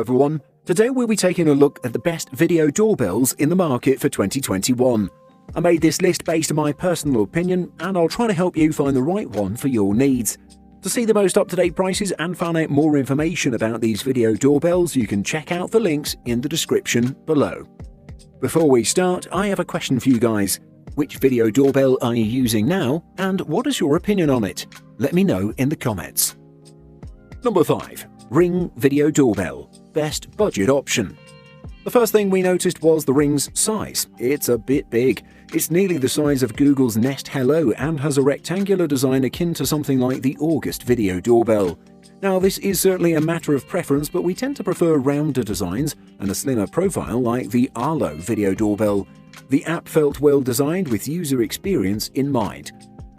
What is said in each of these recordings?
everyone. Today we'll be taking a look at the best video doorbells in the market for 2021. I made this list based on my personal opinion, and I'll try to help you find the right one for your needs. To see the most up-to-date prices and find out more information about these video doorbells, you can check out the links in the description below. Before we start, I have a question for you guys. Which video doorbell are you using now, and what is your opinion on it? Let me know in the comments. Number 5. Ring Video Doorbell. Best budget option. The first thing we noticed was the Ring's size. It's a bit big. It's nearly the size of Google's Nest Hello and has a rectangular design akin to something like the August Video Doorbell. Now, this is certainly a matter of preference, but we tend to prefer rounder designs and a slimmer profile like the Arlo Video Doorbell. The app felt well designed with user experience in mind.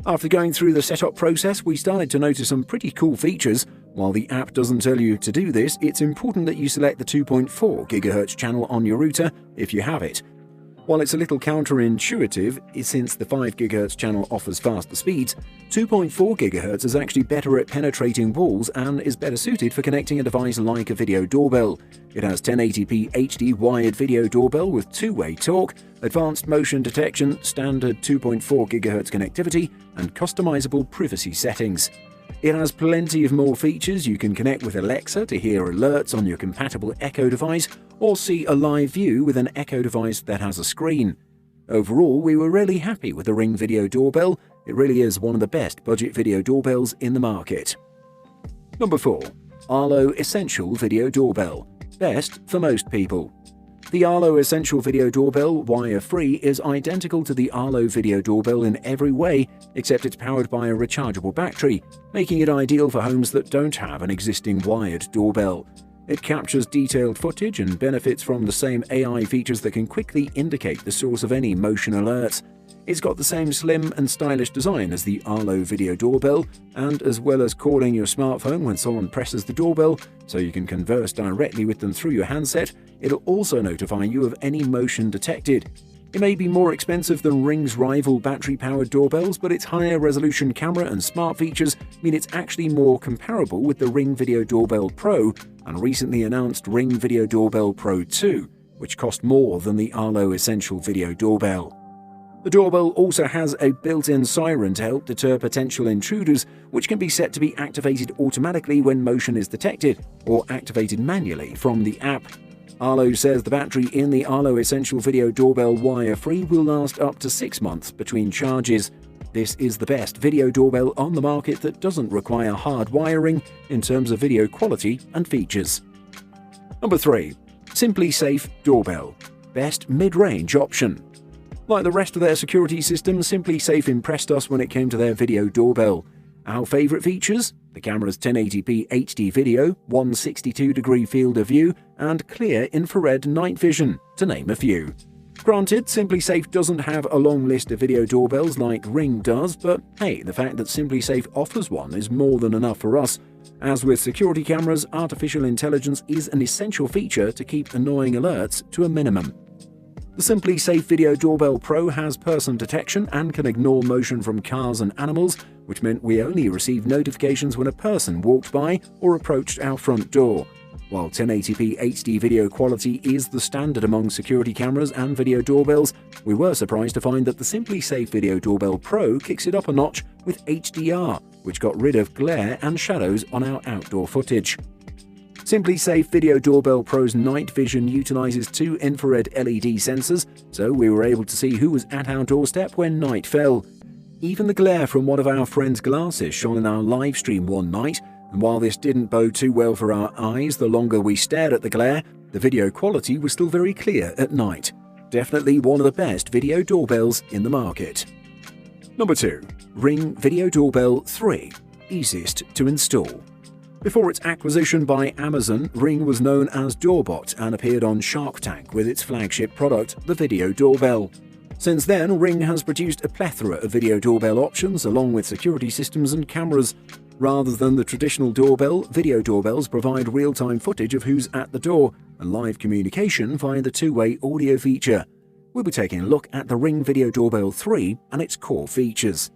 After going through the setup process, we started to notice some pretty cool features. While the app doesn't tell you to do this, it's important that you select the 2.4 GHz channel on your router if you have it. While it's a little counterintuitive, since the 5 GHz channel offers faster speeds, 2.4 GHz is actually better at penetrating walls and is better suited for connecting a device like a video doorbell. It has 1080p HD wired video doorbell with two-way talk, advanced motion detection, standard 2.4 GHz connectivity, and customizable privacy settings. It has plenty of more features. You can connect with Alexa to hear alerts on your compatible Echo device, or see a live view with an Echo device that has a screen. Overall, we were really happy with the Ring Video Doorbell. It really is one of the best budget video doorbells in the market. Number 4. Arlo Essential Video Doorbell. Best for most people. The Arlo Essential Video Doorbell, wire-free, is identical to the Arlo Video Doorbell in every way, except it's powered by a rechargeable battery, making it ideal for homes that don't have an existing wired doorbell. It captures detailed footage and benefits from the same AI features that can quickly indicate the source of any motion alerts. It's got the same slim and stylish design as the Arlo Video Doorbell, and as well as calling your smartphone when someone presses the doorbell, so you can converse directly with them through your handset, it'll also notify you of any motion detected. It may be more expensive than Ring's rival battery-powered doorbells, but its higher resolution camera and smart features mean it's actually more comparable with the Ring Video Doorbell Pro and recently announced Ring Video Doorbell Pro 2, which cost more than the Arlo Essential Video Doorbell. The doorbell also has a built-in siren to help deter potential intruders, which can be set to be activated automatically when motion is detected, or activated manually from the app. Arlo says the battery in the Arlo Essential Video Doorbell wire-free will last up to 6 months between charges. This is the best video doorbell on the market that doesn't require hard wiring in terms of video quality and features. Number 3. SimpliSafe Doorbell. Best mid-range option. Like the rest of their security system, SimpliSafe impressed us when it came to their video doorbell. Our favourite features? The camera's 1080p HD video, 162-degree field of view, and clear infrared night vision, to name a few. Granted, SimpliSafe doesn't have a long list of video doorbells like Ring does, but hey, the fact that SimpliSafe offers one is more than enough for us. As with security cameras, artificial intelligence is an essential feature to keep annoying alerts to a minimum. The SimpliSafe Video Doorbell Pro has person detection and can ignore motion from cars and animals, which meant we only received notifications when a person walked by or approached our front door. While 1080p HD video quality is the standard among security cameras and video doorbells, we were surprised to find that the SimpliSafe Video Doorbell Pro kicks it up a notch with HDR, which got rid of glare and shadows on our outdoor footage. SimpliSafe Video Doorbell Pro's night vision utilizes 2 infrared LED sensors, so we were able to see who was at our doorstep when night fell. Even the glare from one of our friend's glasses shone in our live stream one night, and while this didn't bode too well for our eyes the longer we stared at the glare, the video quality was still very clear at night. Definitely one of the best video doorbells in the market. Number 2. Ring Video Doorbell 3. Easiest to install. Before its acquisition by Amazon, Ring was known as Doorbot and appeared on Shark Tank with its flagship product, the Video Doorbell. Since then, Ring has produced a plethora of video doorbell options along with security systems and cameras. Rather than the traditional doorbell, video doorbells provide real-time footage of who's at the door and live communication via the two-way audio feature. We'll be taking a look at the Ring Video Doorbell 3 and its core features.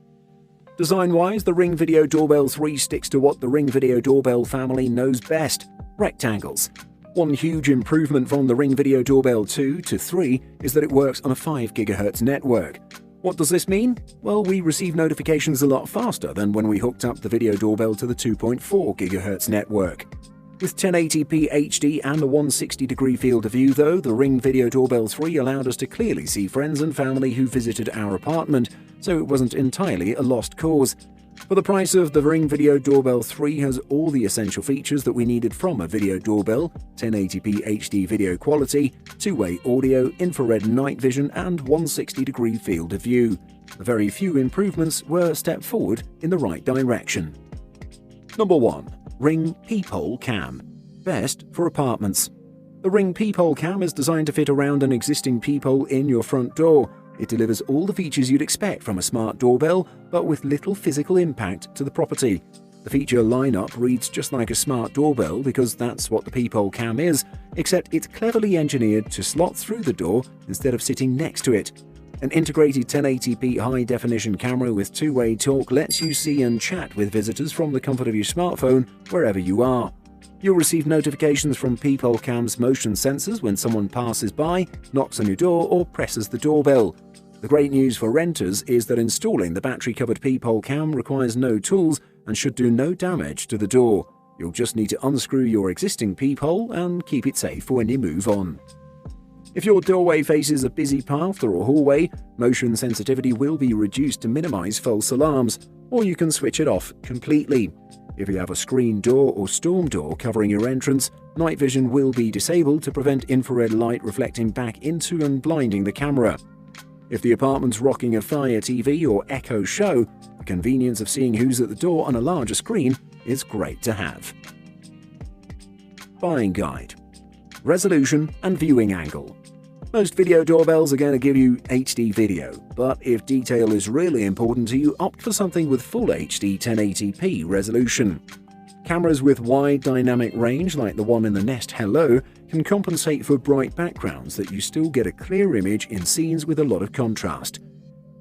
Design-wise, the Ring Video Doorbell 3 sticks to what the Ring Video Doorbell family knows best: rectangles. One huge improvement from the Ring Video Doorbell 2 to 3 is that it works on a 5 GHz network. What does this mean? Well, we receive notifications a lot faster than when we hooked up the video doorbell to the 2.4 GHz network. With 1080p HD and a 160-degree field of view though, the Ring Video Doorbell 3 allowed us to clearly see friends and family who visited our apartment, so it wasn't entirely a lost cause. For the price of the Ring Video Doorbell 3 has all the essential features that we needed from a video doorbell: 1080p HD video quality, two-way audio, infrared night vision, and 160-degree field of view. The very few improvements were a step forward in the right direction. Number 1. Ring Peephole Cam. Best for apartments. The Ring Peephole Cam is designed to fit around an existing peephole in your front door. It delivers all the features you'd expect from a smart doorbell, but with little physical impact to the property. The feature lineup reads just like a smart doorbell because that's what the Peephole Cam is, except it's cleverly engineered to slot through the door instead of sitting next to it. An integrated 1080p high-definition camera with two-way talk lets you see and chat with visitors from the comfort of your smartphone wherever you are. You'll receive notifications from Peephole Cam's motion sensors when someone passes by, knocks on your door, or presses the doorbell. The great news for renters is that installing the battery-covered Peephole Cam requires no tools and should do no damage to the door. You'll just need to unscrew your existing peephole and keep it safe for when you move on. If your doorway faces a busy path or a hallway, motion sensitivity will be reduced to minimize false alarms, or you can switch it off completely. If you have a screen door or storm door covering your entrance, night vision will be disabled to prevent infrared light reflecting back into and blinding the camera. If the apartment's rocking a Fire TV or Echo show, the convenience of seeing who's at the door on a larger screen is great to have. Buying guide. Resolution and viewing angle. Most video doorbells are going to give you HD video, but if detail is really important to you, opt for something with full HD 1080p resolution. Cameras with wide dynamic range like the one in the Nest Hello can compensate for bright backgrounds that you still get a clear image in scenes with a lot of contrast.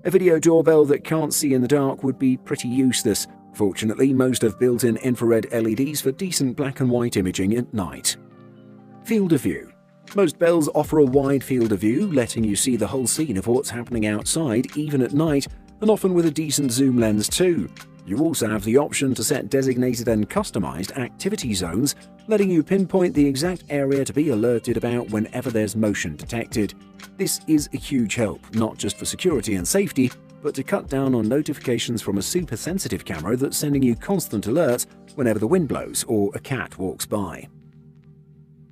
A video doorbell that can't see in the dark would be pretty useless. Fortunately, most have built-in infrared LEDs for decent black and white imaging at night. Field of view. Most bells offer a wide field of view, letting you see the whole scene of what's happening outside, even at night, and often with a decent zoom lens too. You also have the option to set designated and customized activity zones, letting you pinpoint the exact area to be alerted about whenever there's motion detected. This is a huge help, not just for security and safety, but to cut down on notifications from a super sensitive camera that's sending you constant alerts whenever the wind blows or a cat walks by.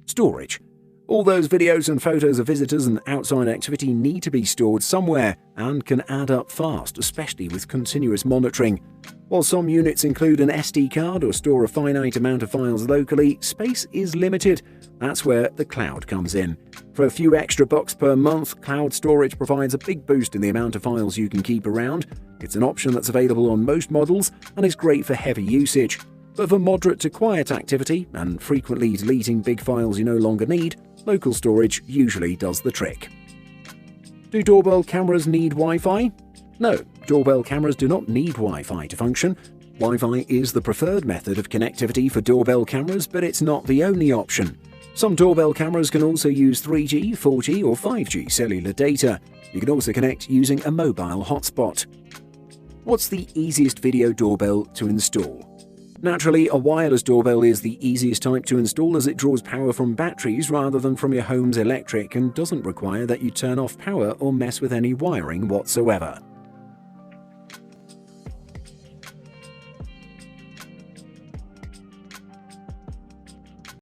Storage. All those videos and photos of visitors and outside activity need to be stored somewhere and can add up fast, especially with continuous monitoring. While some units include an SD card or store a finite amount of files locally, space is limited. That's where the cloud comes in. For a few extra bucks per month, cloud storage provides a big boost in the amount of files you can keep around. It's an option that's available on most models and is great for heavy usage. But for moderate to quiet activity and frequently deleting big files you no longer need, local storage usually does the trick. Do doorbell cameras need Wi-Fi? No, doorbell cameras do not need Wi-Fi to function. Wi-Fi is the preferred method of connectivity for doorbell cameras, but it's not the only option. Some doorbell cameras can also use 3G, 4G or 5G cellular data. You can also connect using a mobile hotspot. What's the easiest video doorbell to install? Naturally, a wireless doorbell is the easiest type to install as it draws power from batteries rather than from your home's electric and doesn't require that you turn off power or mess with any wiring whatsoever.